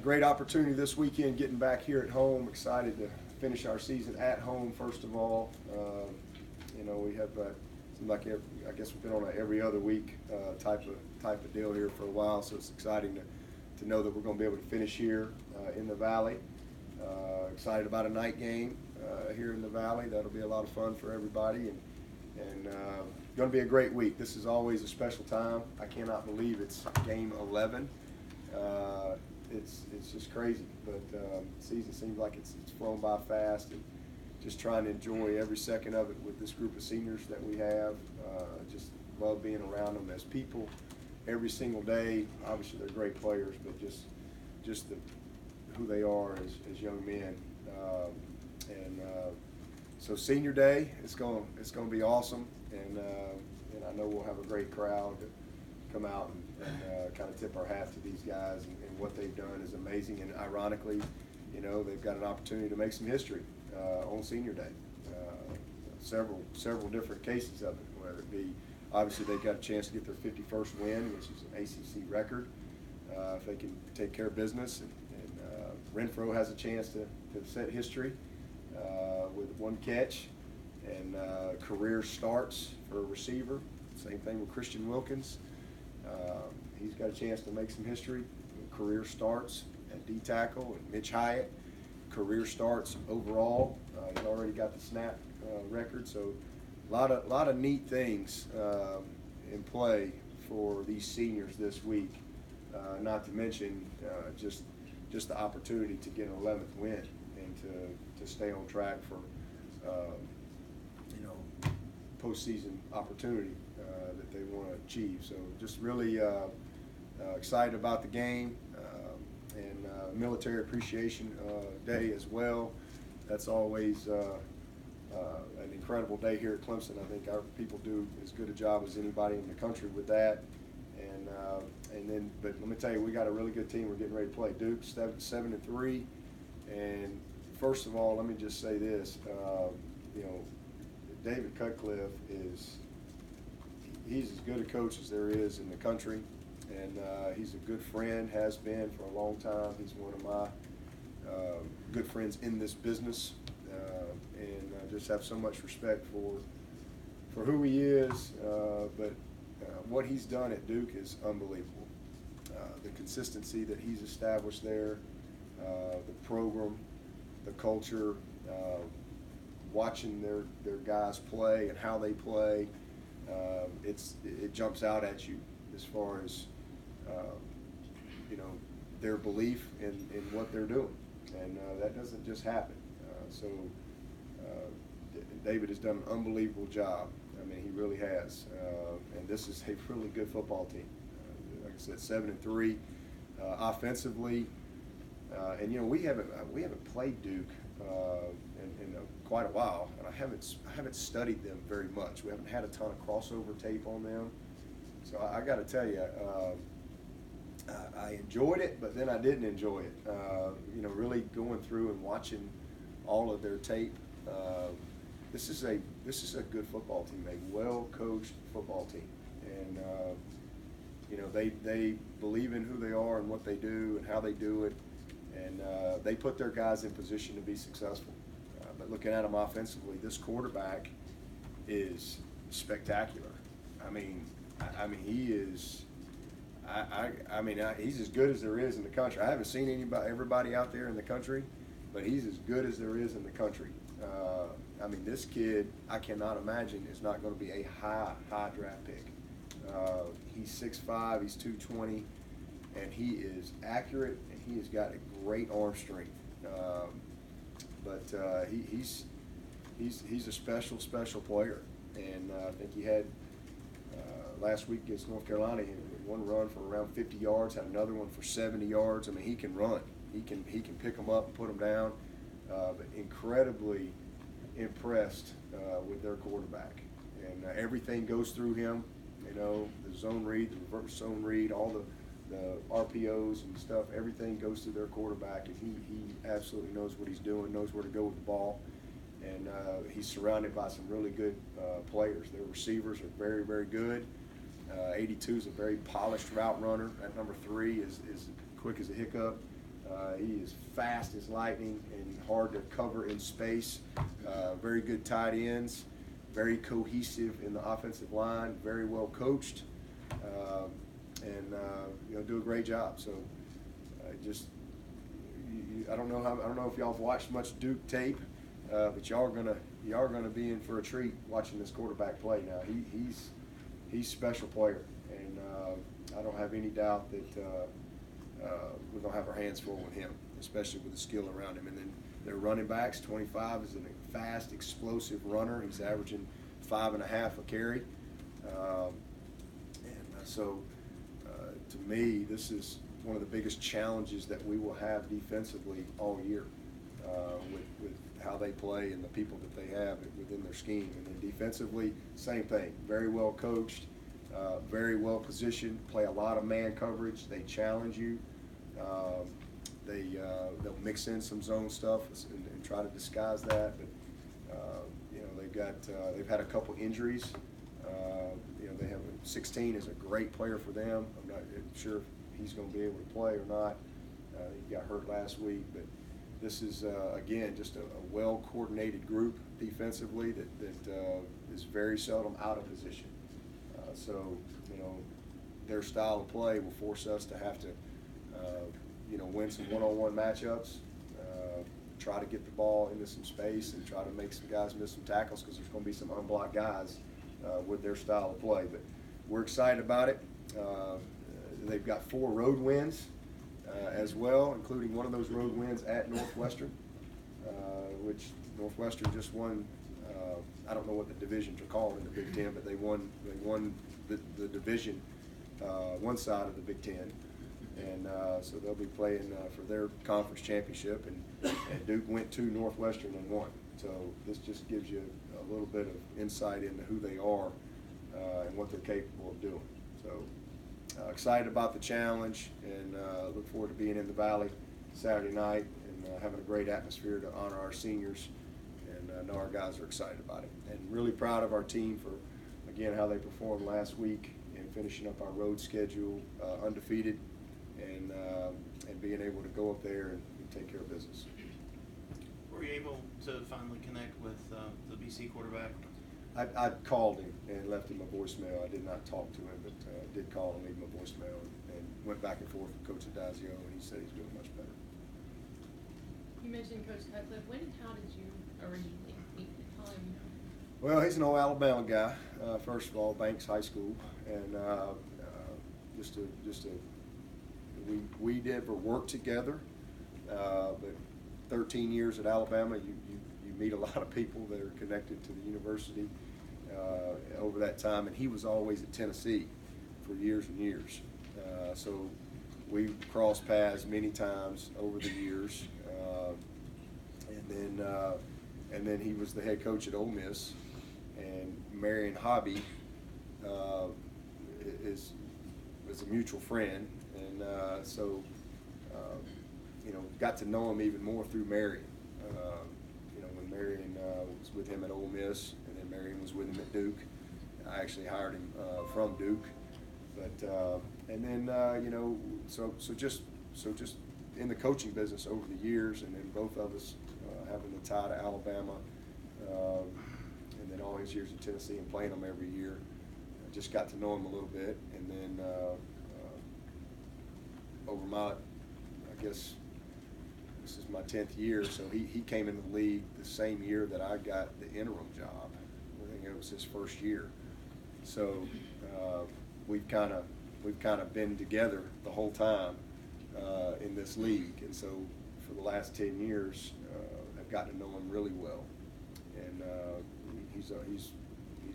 great opportunity this weekend getting back here at home. Excited to finish our season at home, first of all. We have seemed like I guess we've been on a every other week type of deal here for a while, so it's exciting to know that we're going to be able to finish here in the Valley. Excited about a night game here in the Valley. That'll be a lot of fun for everybody, and going to be a great week. This is always a special time. I cannot believe it's game 11. It's just crazy, but the season seems like it's flown by fast, and just trying to enjoy every second of it with this group of seniors that we have. Just love being around them as people every single day. Obviously, they're great players, but just who they are as young men. So senior day, it's going to be awesome, and I know we'll have a great crowd to come out and kind of tip our hat to these guys, and what they've done is amazing. And ironically, they've got an opportunity to make some history on senior day. Several different cases of it, whether it be, obviously they've got a chance to get their 51st win, which is an ACC record, if they can take care of business. And Renfro has a chance to set history with one catch, and career starts for a receiver. Same thing with Christian Wilkins. He's got a chance to make some history. Career starts at D-tackle, and Mitch Hyatt, career starts overall. He's already got the snap record, so a lot of neat things in play for these seniors this week. Not to mention just the opportunity to get an 11th win and to stay on track for postseason opportunity that they want to achieve. So just really excited about the game, and Military Appreciation Day as well. That's always an incredible day here at Clemson. I think our people do as good a job as anybody in the country with that. But let me tell you, we got a really good team we're getting ready to play. Duke 7-3, and first of all, let me just say this: David Cutcliffe he's as good a coach as there is in the country, and he's a good friend, has been for a long time. He's one of my good friends in this business, and I just have so much respect for who he is, but what he's done at Duke is unbelievable. The consistency that he's established there, the program, the culture, watching their guys play and how they play, it jumps out at you as far as their belief in what they're doing, and that doesn't just happen. So David has done an unbelievable job. I mean, he really has, and this is a really good football team. Like I said, 7-3 offensively, and we haven't played Duke in quite a while, and I haven't studied them very much. We haven't had a ton of crossover tape on them, so I got to tell you, I enjoyed it, but then I didn't enjoy it. Really going through and watching all of their tape. This is a good football team, a well-coached football team, and they believe in who they are and what they do and how they do it, and they put their guys in position to be successful. But looking at them offensively, this quarterback is spectacular. I mean, he is. He's as good as there is in the country. I haven't seen everybody out there in the country, but he's as good as there is in the country. This kid, I cannot imagine, is not going to be a high draft pick. He's 6'5", he's 220, and he is accurate, and he has got a great arm strength. He's a special player, and I think he had last week against North Carolina, he had one run for around 50 yards, had another one for 70 yards. I mean, he can run. He can pick them up and put them down. But incredibly impressed with their quarterback, and everything goes through him. The zone read, the reverse zone read, all the RPOs and stuff. Everything goes through their quarterback, and he absolutely knows what he's doing, knows where to go with the ball, and he's surrounded by some really good players. Their receivers are very, very good. 82 is a very polished route runner. At number 3 is quick as a hiccup. He is fast as lightning and hard to cover in space. Very good tight ends, very cohesive in the offensive line, very well coached, and do a great job. So I don't know if y'all have watched much Duke tape, but y'all are gonna be in for a treat watching this quarterback play. Now he's a special player, and I don't have any doubt that we're gonna have our hands full with him, especially with the skill around him. And then their running backs, 25 is a fast, explosive runner. He's averaging 5.5 a carry, so to me, this is one of the biggest challenges that we will have defensively all year, with how they play and the people that they have within their scheme. And then defensively, same thing. Very well coached, very well positioned, play a lot of man coverage. They challenge you. They'll mix in some zone stuff and try to disguise that. But they've had a couple injuries. They have 16 is a great player for them. I'm not sure if he's going to be able to play or not. He got hurt last week, but this is again just a well-coordinated group defensively that is very seldom out of position. So their style of play will force us to have to win some one-on-one matchups, try to get the ball into some space, and try to make some guys miss some tackles, because there's going to be some unblocked guys with their style of play. But we're excited about it. They've got 4 road wins as well, including one of those road wins at Northwestern, which Northwestern just won. I don't know what the divisions are called in the Big Ten, but they won the division, one side of the Big Ten, and so they'll be playing for their conference championship. And Duke went to Northwestern and won. So this just gives you a little bit of insight into who they are and what they're capable of doing. So excited about the challenge, and look forward to being in the Valley Saturday night and having a great atmosphere to honor our seniors. And I know our guys are excited about it. And really proud of our team for, again, how they performed last week and finishing up our road schedule undefeated, and being able to go up there and take care of business. Were you able to finally connect with the BC quarterback? I called him and left him a voicemail. I did not talk to him, but did call and leave him a voicemail, and went back and forth with Coach Adazio, and he said he's doing much better. You mentioned Coach Cutcliffe. When and how did you originally meet him? Well, he's an old Alabama guy. First of all, Banks High School, and we never worked together, but 13 years at Alabama, you meet a lot of people that are connected to the university over that time, and he was always at Tennessee for years and years. So we crossed paths many times over the years, and then he was the head coach at Ole Miss, and Marion Hobby is a mutual friend, and so got to know him even more through Marion. When Marion was with him at Ole Miss, and then Marion was with him at Duke. I actually hired him from Duke, but and then so just in the coaching business over the years, and then both of us having the tie to Alabama, and then all his years in Tennessee and playing them every year. I just got to know him a little bit, and then over my, I guess this is my 10th year, so he came in the league the same year that I got the interim job. I think it was his first year. So we've kind of been together the whole time in this league, and so for the last 10 years, I've gotten to know him really well, and he's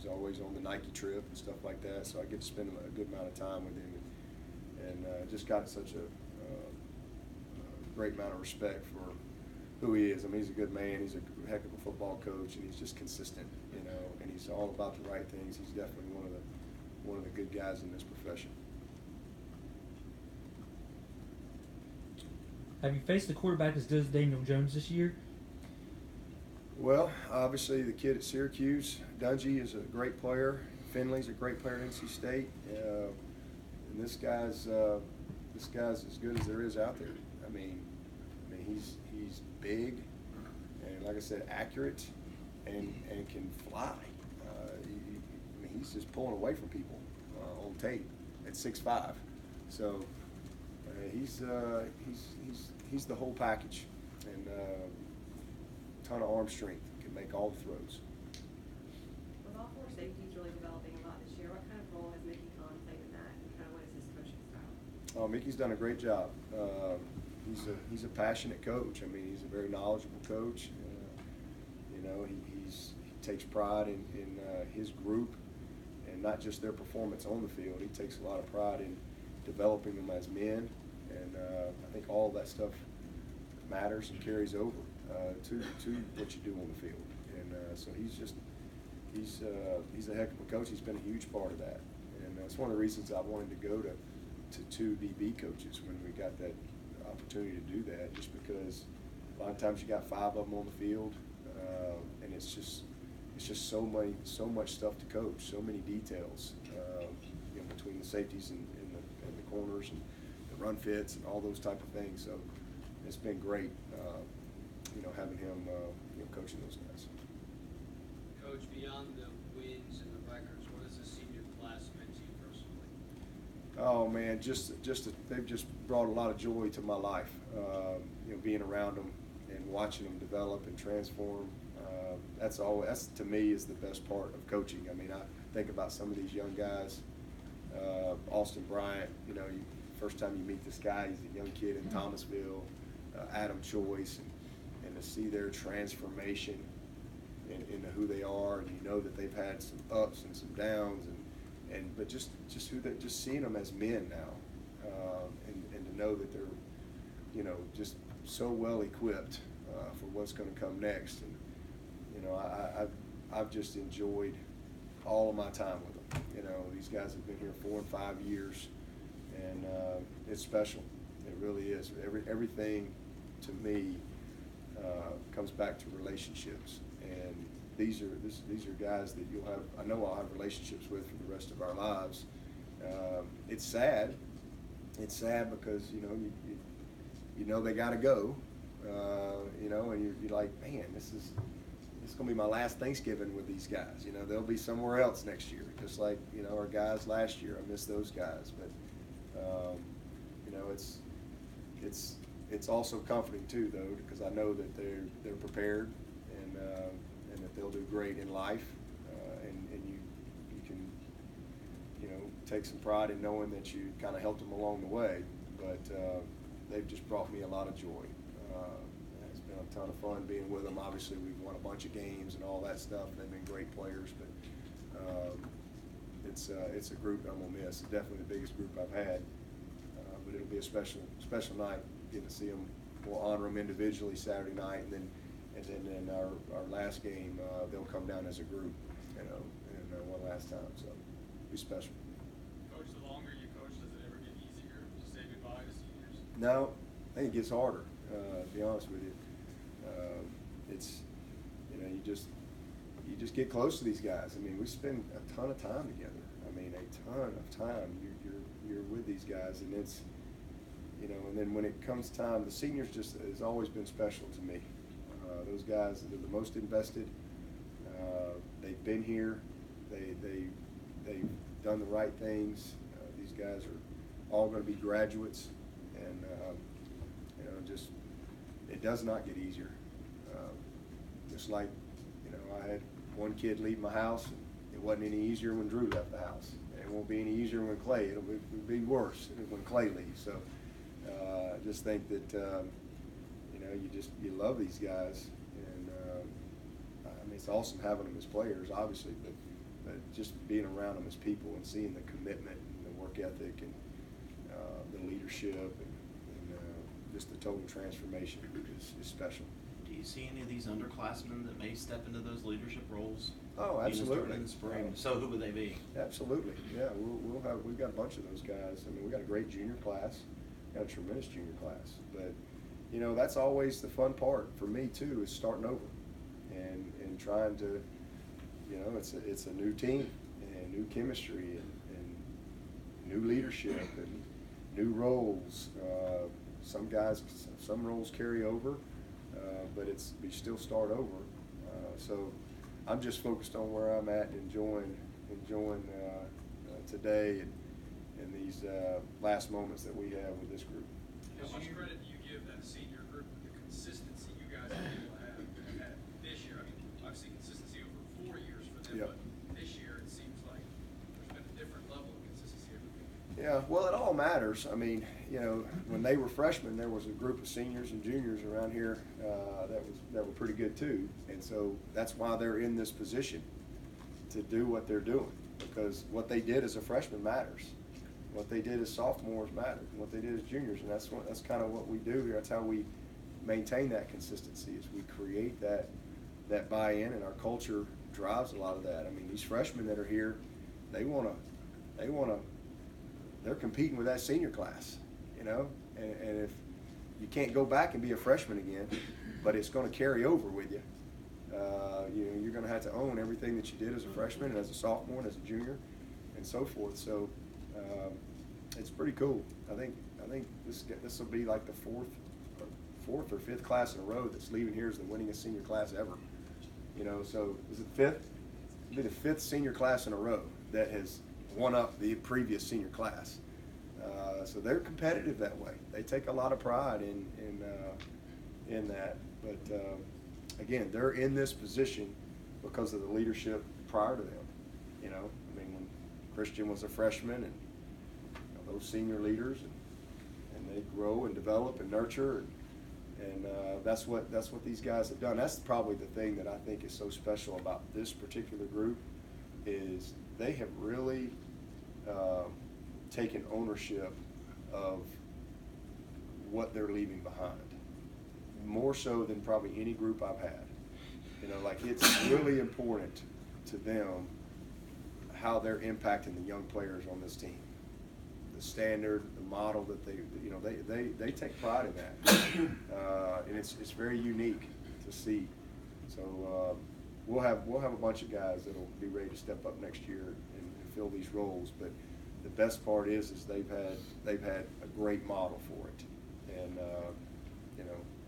always on the Nike trip and stuff like that. So I get to spend a good amount of time with him, and just got such a great amount of respect for who he is. I mean, he's a good man. He's a heck of a football coach, and he's just consistent, and he's all about the right things. He's definitely one of the good guys in this profession. Have you faced the quarterback as good as Daniel Jones this year? Well, obviously the kid at Syracuse, Dungy, is a great player. Finley's a great player at NC State, and this guy's as good as there is out there. I mean, he's big, and like I said, accurate, and can fly. I mean, he's just pulling away from people on tape at 6'5". So he's the whole package, and ton of arm strength, can make all the throws. With all four safeties really developing a lot this year, what kind of role has Mickey Conn played in that, and kind of what is his coaching style? Oh, Mickey's done a great job. He's a passionate coach. I mean, he's a very knowledgeable coach. You know, he takes pride in his group, and not just their performance on the field. He takes a lot of pride in developing them as men, and I think all that stuff matters and carries over to what you do on the field. And so he's a heck of a coach. He's been a huge part of that, and it's one of the reasons I wanted to go to two DB coaches when we got that opportunity to do that, just because a lot of times you got 5 of them on the field, and it's just so much stuff to coach, so many details, you know, between the safeties and the corners and the run fits and all those type of things. So it's been great, you know, having him, you know, coaching those guys. Coach, beyond the wins and the records, what has the senior class meant to you personally? Oh man, they've just brought a lot of joy to my life. You know, being around them and watching them develop and transform. That's to me is the best part of coaching. I mean, I think about some of these young guys. Austin Bryant, you know, first time you meet this guy, he's a young kid in Thomasville. Adam Choice, and to see their transformation into who they are, and you know that they've had some ups and some downs, but just seeing them as men now, and to know that they're, you know, just so well equipped for what's going to come next. And you know, I've just enjoyed all of my time with them. You know, these guys have been here 4 and 5 years, and it's special. It really is. Everything to me comes back to relationships, and these are guys that I know I'll have relationships with for the rest of our lives. It's sad. It's sad because you know they got to go. You know, and you're like, man, this is going to be my last Thanksgiving with these guys. You know, they'll be somewhere else next year, just like, you know, our guys last year. I miss those guys, but you know, it's also comforting too, though, because I know that they're prepared, and that they'll do great in life, and you can, you know, take some pride in knowing that you kind of helped them along the way. But they've just brought me a lot of joy. It's been a ton of fun being with them. Obviously, we've won a bunch of games and all that stuff. They've been great players, but it's a group I'm gonna miss. It's definitely the biggest group I've had. But it'll be a special night getting to see them. We'll honor them individually Saturday night, and then in our last game they'll come down as a group, you know, and one last time. So it'll be special. Coach, the longer you coach, does it ever get easier to say goodbye to seniors? No, I think it gets harder. To be honest with you, it's, you know, you just get close to these guys. I mean, we spend a ton of time together. I mean, a ton of time. You're with these guys, and it's, you know, and then when it comes time, the seniors just has always been special to me. Those guys that are the most invested. They've been here. They've done the right things. These guys are all going to be graduates, and you know, just it does not get easier. Just like, you know, I had one kid leave my house, and it wasn't any easier when Drew left the house. It won't be any easier when Clay. It'll be worse when Clay leaves. So I just think that you know, you love these guys, and I mean, it's awesome having them as players, obviously, but just being around them as people and seeing the commitment and the work ethic and the leadership and just the total transformation is special. Do you see any of these underclassmen that may step into those leadership roles? Oh, absolutely. Starting in the spring. So who would they be? Absolutely, yeah. We've got a bunch of those guys. I mean, we got a great junior class, got a tremendous junior class. But you know, that's always the fun part for me too, is starting over and trying to, you know, it's a new team and new chemistry and new leadership and new roles. some guys, some roles carry over, but we still start over. So I'm just focused on where I'm at, and enjoying today and these last moments that we have with this group. How much credit do you give that senior group with the consistency you guys have been able to have had this year? I mean, I've seen consistency over 4 years for them, Yep. but this year it seems like there's been a different level of consistency every week. Yeah, well, it all matters. I mean, when they were freshmen, there was a group of seniors and juniors around here that were pretty good too, and so that's why they're in this position to do what they're doing, because what they did as a freshman matters. What they did as sophomores mattered, and what they did as juniors, and that's kind of what we do here. That's how we maintain that consistency, is we create that buy-in, and our culture drives a lot of that. I mean, these freshmen that are here, they're competing with that senior class, and if you can't go back and be a freshman again, but it's going to carry over with you. You're going to have to own everything that you did as a freshman and as a sophomore and as a junior, and so forth. So it's pretty cool. I think this will be like the fourth or fifth class in a row that's leaving here as the winningest senior class ever. So is it fifth? It'll be the fifth senior class in a row that has won up the previous senior class. So they're competitive that way. They take a lot of pride in that. But again, they're in this position because of the leadership prior to them. I mean, when Christian was a freshman, and those senior leaders, and they grow and develop and nurture, and that's what these guys have done. That's probably the thing that I think is so special about this particular group, is they have really taken ownership of what they're leaving behind, more so than probably any group I've had. It's really important to them how they're impacting the young players on this team. The standard, the model that they take pride in that, and it's very unique to see. So we'll have a bunch of guys that'll be ready to step up next year and fill these roles. But the best part is they've had a great model for it, and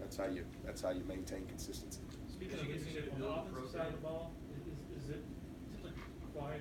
that's how you maintain consistency. Speaking of getting on the offensive side of the ball, is it typically quieter?